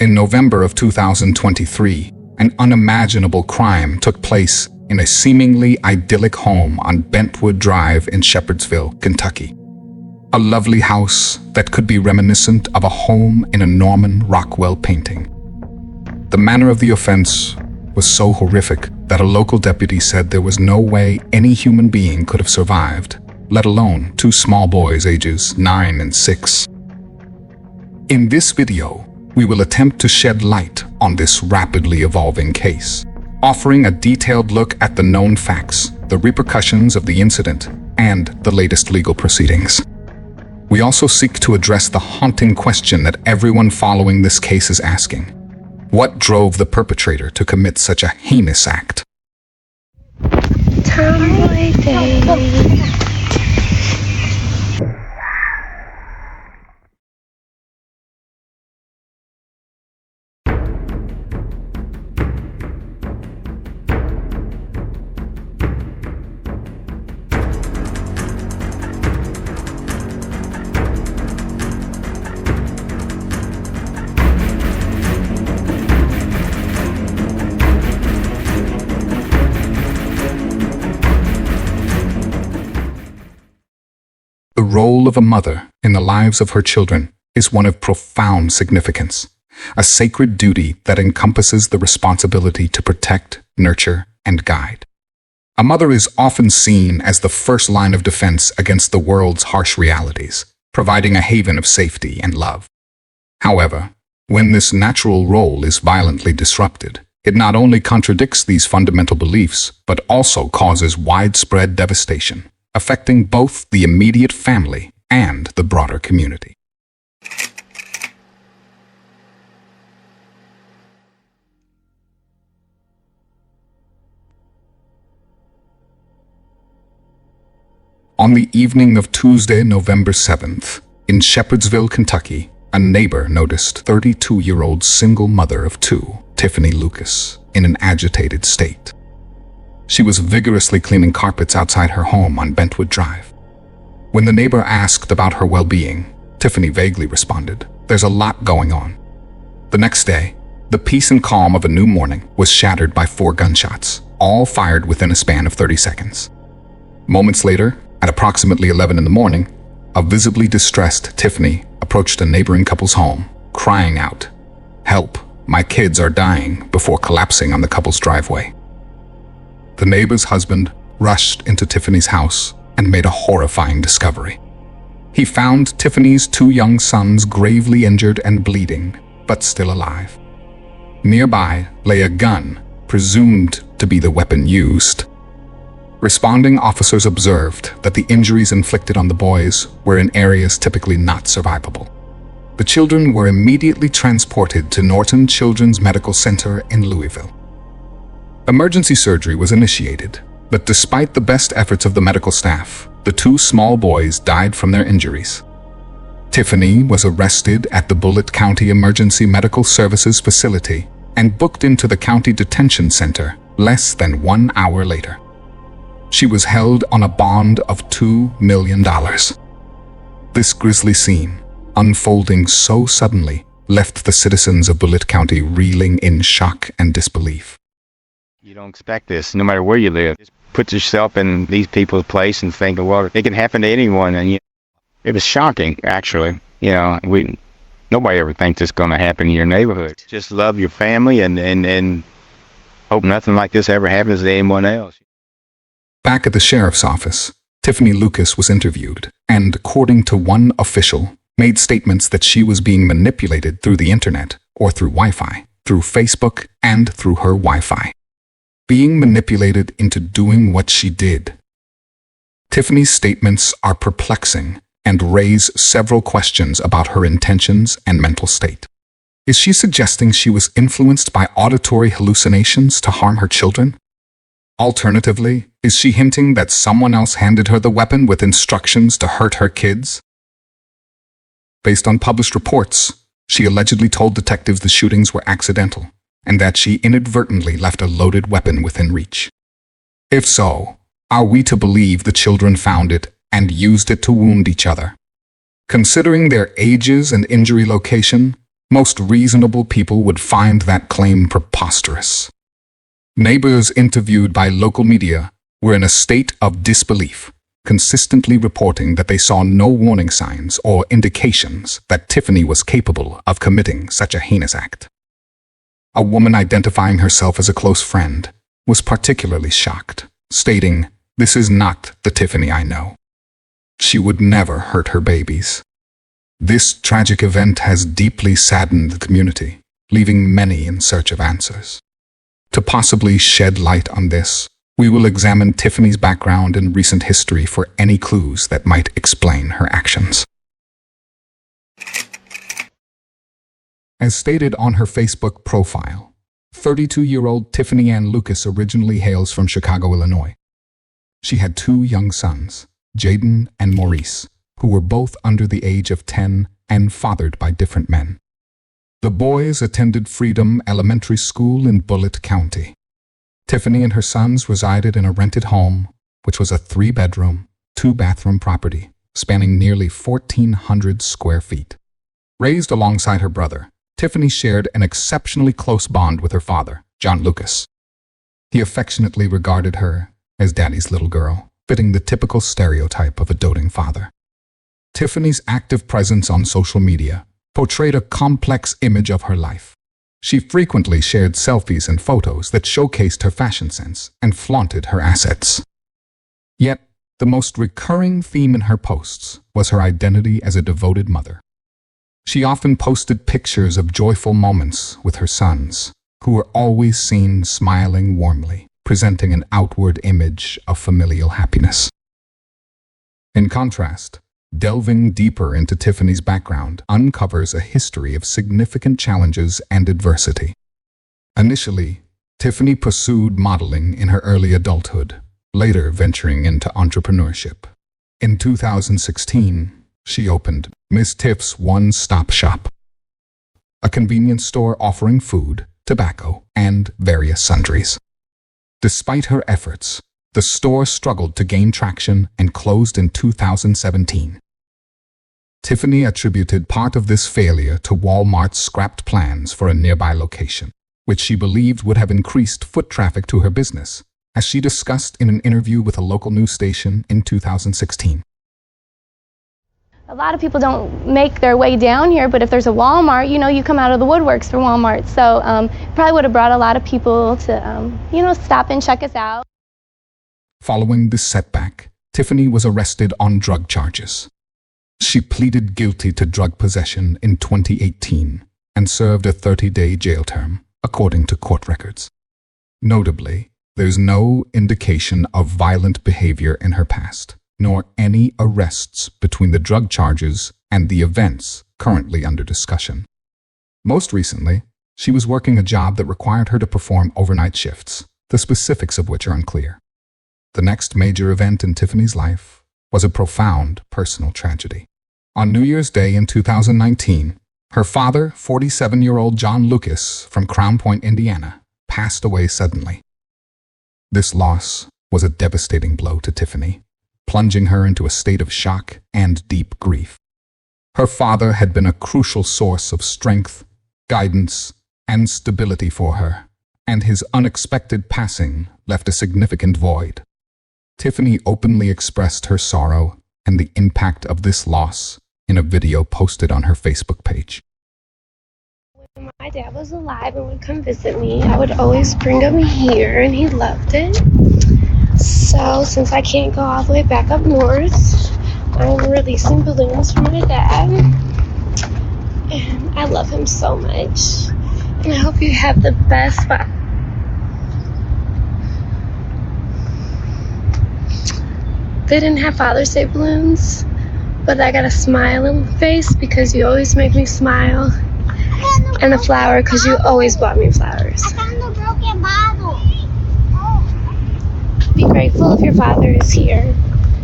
In November of 2023, an unimaginable crime took place in a seemingly idyllic home on Bentwood Drive in Shepherdsville, Kentucky. A lovely house that could be reminiscent of a home in a Norman Rockwell painting. The manner of the offense was so horrific that a local deputy said there was no way any human being could have survived, let alone two small boys ages 9 and 6. In this video, we will attempt to shed light on this rapidly evolving case, offering a detailed look at the known facts, the repercussions of the incident, and the latest legal proceedings. We also seek to address the haunting question that everyone following this case is asking. What drove the perpetrator to commit such a heinous act? Tomboy day. The role of a mother in the lives of her children is one of profound significance, a sacred duty that encompasses the responsibility to protect, nurture, and guide. A mother is often seen as the first line of defense against the world's harsh realities, providing a haven of safety and love. However, when this natural role is violently disrupted, it not only contradicts these fundamental beliefs, but also causes widespread devastation, affecting both the immediate family and the broader community. On the evening of Tuesday, November 7th, in Shepherdsville, Kentucky, a neighbor noticed 32-year-old single mother of two, Tiffany Lucas, in an agitated state. She was vigorously cleaning carpets outside her home on Bentwood Drive. When the neighbor asked about her well-being, Tiffany vaguely responded, "There's a lot going on." The next day, the peace and calm of a new morning was shattered by 4 gunshots, all fired within a span of 30 seconds. Moments later, at approximately 11 in the morning, a visibly distressed Tiffany approached a neighboring couple's home, crying out, "Help, my kids are dying," before collapsing on the couple's driveway. The neighbor's husband rushed into Tiffany's house and made a horrifying discovery. He found Tiffany's 2 young sons gravely injured and bleeding, but still alive. Nearby lay a gun, presumed to be the weapon used. Responding officers observed that the injuries inflicted on the boys were in areas typically not survivable. The children were immediately transported to Norton Children's Medical Center in Louisville. Emergency surgery was initiated, but despite the best efforts of the medical staff, the 2 small boys died from their injuries. Tiffany was arrested at the Bullitt County Emergency Medical Services facility and booked into the county detention center less than 1 hour later. She was held on a bond of $2 million. This grisly scene, unfolding so suddenly, left the citizens of Bullitt County reeling in shock and disbelief. You don't expect this, no matter where you live. Just put yourself in these people's place and think, well, it can happen to anyone. And it was shocking, actually. Nobody ever thinks it's going to happen in your neighborhood. Just love your family and hope nothing like this ever happens to anyone else. Back at the sheriff's office, Tiffany Lucas was interviewed and, according to one official, made statements that she was being manipulated through the internet or through Wi-Fi, through Facebook, and through her Wi-Fi. Being manipulated into doing what she did. Tiffany's statements are perplexing and raise several questions about her intentions and mental state. Is she suggesting she was influenced by auditory hallucinations to harm her children? Alternatively, is she hinting that someone else handed her the weapon with instructions to hurt her kids? Based on published reports, she allegedly told detectives the shootings were accidental, and that she inadvertently left a loaded weapon within reach. If so, are we to believe the children found it and used it to wound each other? Considering their ages and injury location, Most reasonable people would find that claim preposterous. Neighbors interviewed by local media were in a state of disbelief, consistently reporting that they saw no warning signs or indications that Tiffany was capable of committing such a heinous act. A woman identifying herself as a close friend was particularly shocked, stating, "This is not the Tiffany I know. She would never hurt her babies." This tragic event has deeply saddened the community, leaving many in search of answers. To possibly shed light on this, we will examine Tiffany's background and recent history for any clues that might explain her actions. As stated on her Facebook profile, 32-year-old Tiffany Ann Lucas originally hails from Chicago, Illinois. She had 2 young sons, Jaden and Maurice, who were both under the age of 10 and fathered by different men. The boys attended Freedom Elementary School in Bullitt County. Tiffany and her sons resided in a rented home, which was a 3-bedroom, 2-bathroom property spanning nearly 1,400 square feet. Raised alongside her brother, Tiffany shared an exceptionally close bond with her father, John Lucas. He affectionately regarded her as daddy's little girl, fitting the typical stereotype of a doting father. Tiffany's active presence on social media portrayed a complex image of her life. She frequently shared selfies and photos that showcased her fashion sense and flaunted her assets. Yet, the most recurring theme in her posts was her identity as a devoted mother. She often posted pictures of joyful moments with her sons, who were always seen smiling warmly, presenting an outward image of familial happiness. In contrast, delving deeper into Tiffany's background uncovers a history of significant challenges and adversity. Initially, Tiffany pursued modeling in her early adulthood, later venturing into entrepreneurship. In 2016, she opened Miss Tiff's One-Stop Shop, a convenience store offering food, tobacco, and various sundries. Despite her efforts, the store struggled to gain traction and closed in 2017. Tiffany attributed part of this failure to Walmart's scrapped plans for a nearby location, which she believed would have increased foot traffic to her business, as she discussed in an interview with a local news station in 2016. A lot of people don't make their way down here, but if there's a Walmart, you come out of the woodworks for Walmart. So probably would have brought a lot of people to, stop and check us out. Following this setback, Tiffany was arrested on drug charges. She pleaded guilty to drug possession in 2018 and served a 30-day jail term, according to court records. Notably, there's no indication of violent behavior in her past, nor any arrests between the drug charges and the events currently under discussion. Most recently, she was working a job that required her to perform overnight shifts, the specifics of which are unclear. The next major event in Tiffany's life was a profound personal tragedy. On New Year's Day in 2019, her father, 47-year-old John Lucas from Crown Point, Indiana, passed away suddenly. This loss was a devastating blow to Tiffany, plunging her into a state of shock and deep grief. Her father had been a crucial source of strength, guidance, and stability for her, and his unexpected passing left a significant void. Tiffany openly expressed her sorrow and the impact of this loss in a video posted on her Facebook page. When my dad was alive and would come visit me, I would always bring him here, and he loved it. So since I can't go all the way back up north, I'm releasing balloons for my dad. And I love him so much. And I hope you have the best They didn't have Father's Day balloons, but I got a smiling face because you always make me smile, and a flower because you always bought me flowers. Be grateful if your father is here.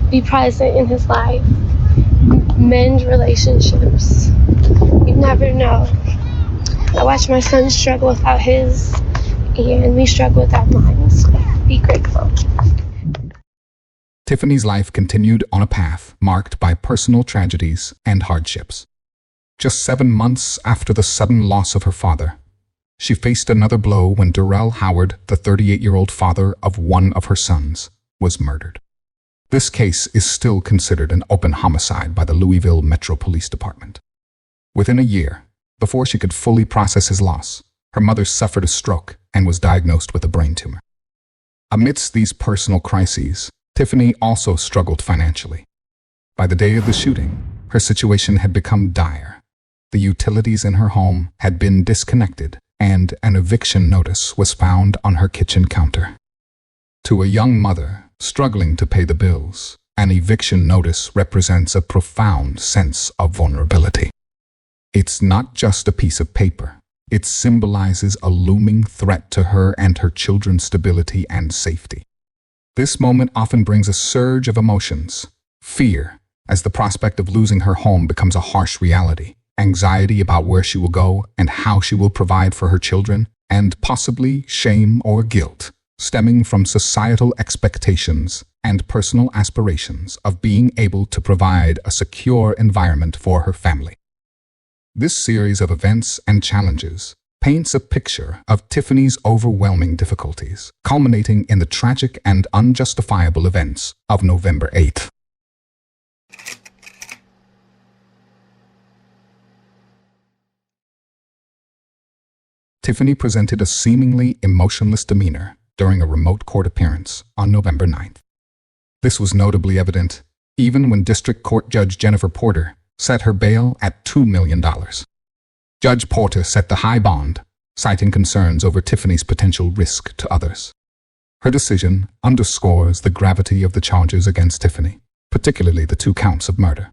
Be present in his life. Mend relationships. You never know. I watch my son struggle without his, and we struggle without mine. So be grateful. Tiffany's life continued on a path marked by personal tragedies and hardships. Just 7 months after the sudden loss of her father, she faced another blow when Darrell Howard, the 38-year-old father of one of her sons, was murdered. This case is still considered an open homicide by the Louisville Metro Police Department. Within a year, before she could fully process his loss, her mother suffered a stroke and was diagnosed with a brain tumor. Amidst these personal crises, Tiffany also struggled financially. By the day of the shooting, her situation had become dire. The utilities in her home had been disconnected, and an eviction notice was found on her kitchen counter. To a young mother struggling to pay the bills, an eviction notice represents a profound sense of vulnerability. It's not just a piece of paper. It symbolizes a looming threat to her and her children's stability and safety. This moment often brings a surge of emotions: fear, as the prospect of losing her home becomes a harsh reality, anxiety about where she will go and how she will provide for her children, and possibly shame or guilt, stemming from societal expectations and personal aspirations of being able to provide a secure environment for her family. This series of events and challenges paints a picture of Tiffany's overwhelming difficulties, culminating in the tragic and unjustifiable events of November 8th. Tiffany presented a seemingly emotionless demeanor during a remote court appearance on November 9th. This was notably evident even when District Court Judge Jennifer Porter set her bail at $2 million. Judge Porter set the high bond, citing concerns over Tiffany's potential risk to others. Her decision underscores the gravity of the charges against Tiffany, particularly the 2 counts of murder.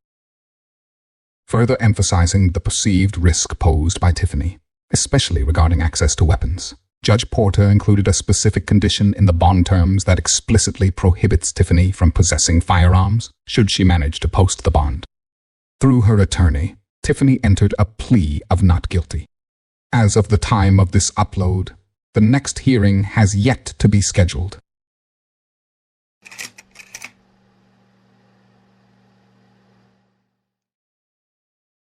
Further emphasizing the perceived risk posed by Tiffany, especially regarding access to weapons, Judge Porter included a specific condition in the bond terms that explicitly prohibits Tiffany from possessing firearms should she manage to post the bond. Through her attorney, Tiffany entered a plea of not guilty. As of the time of this upload, the next hearing has yet to be scheduled.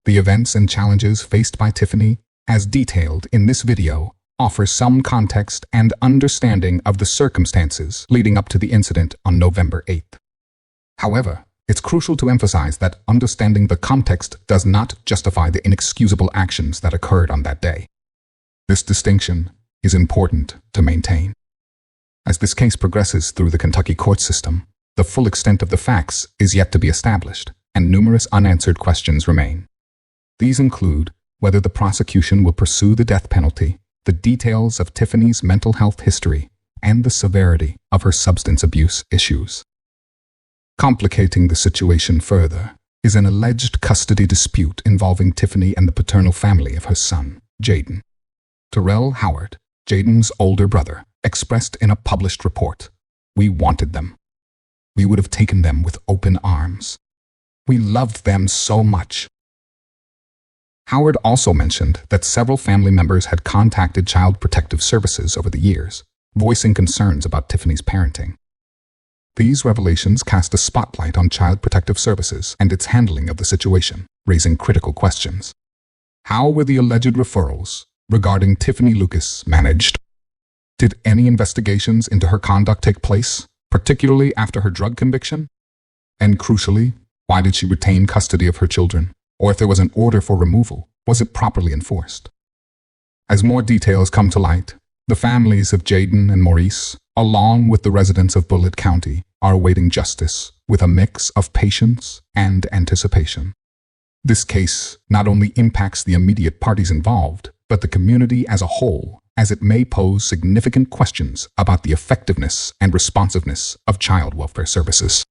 The events and challenges faced by Tiffany, as detailed in this video, offer some context and understanding of the circumstances leading up to the incident on November 8th. However, it's crucial to emphasize that understanding the context does not justify the inexcusable actions that occurred on that day. This distinction is important to maintain. As this case progresses through the Kentucky court system, the full extent of the facts is yet to be established, and numerous unanswered questions remain. These include whether the prosecution will pursue the death penalty, the details of Tiffany's mental health history, and the severity of her substance abuse issues. Complicating the situation further is an alleged custody dispute involving Tiffany and the paternal family of her son, Jaden. Darrell Howard, Jaden's older brother, expressed in a published report, "We wanted them. We would have taken them with open arms. We loved them so much." Howard also mentioned that several family members had contacted Child Protective Services over the years, voicing concerns about Tiffany's parenting. These revelations cast a spotlight on Child Protective Services and its handling of the situation, raising critical questions. How were the alleged referrals regarding Tiffany Lucas managed? Did any investigations into her conduct take place, particularly after her drug conviction? And crucially, why did she retain custody of her children? Or if there was an order for removal, was it properly enforced? As more details come to light, the families of Jaden and Maurice, along with the residents of Bullitt County, are awaiting justice with a mix of patience and anticipation. This case not only impacts the immediate parties involved, but the community as a whole, as it may pose significant questions about the effectiveness and responsiveness of child welfare services.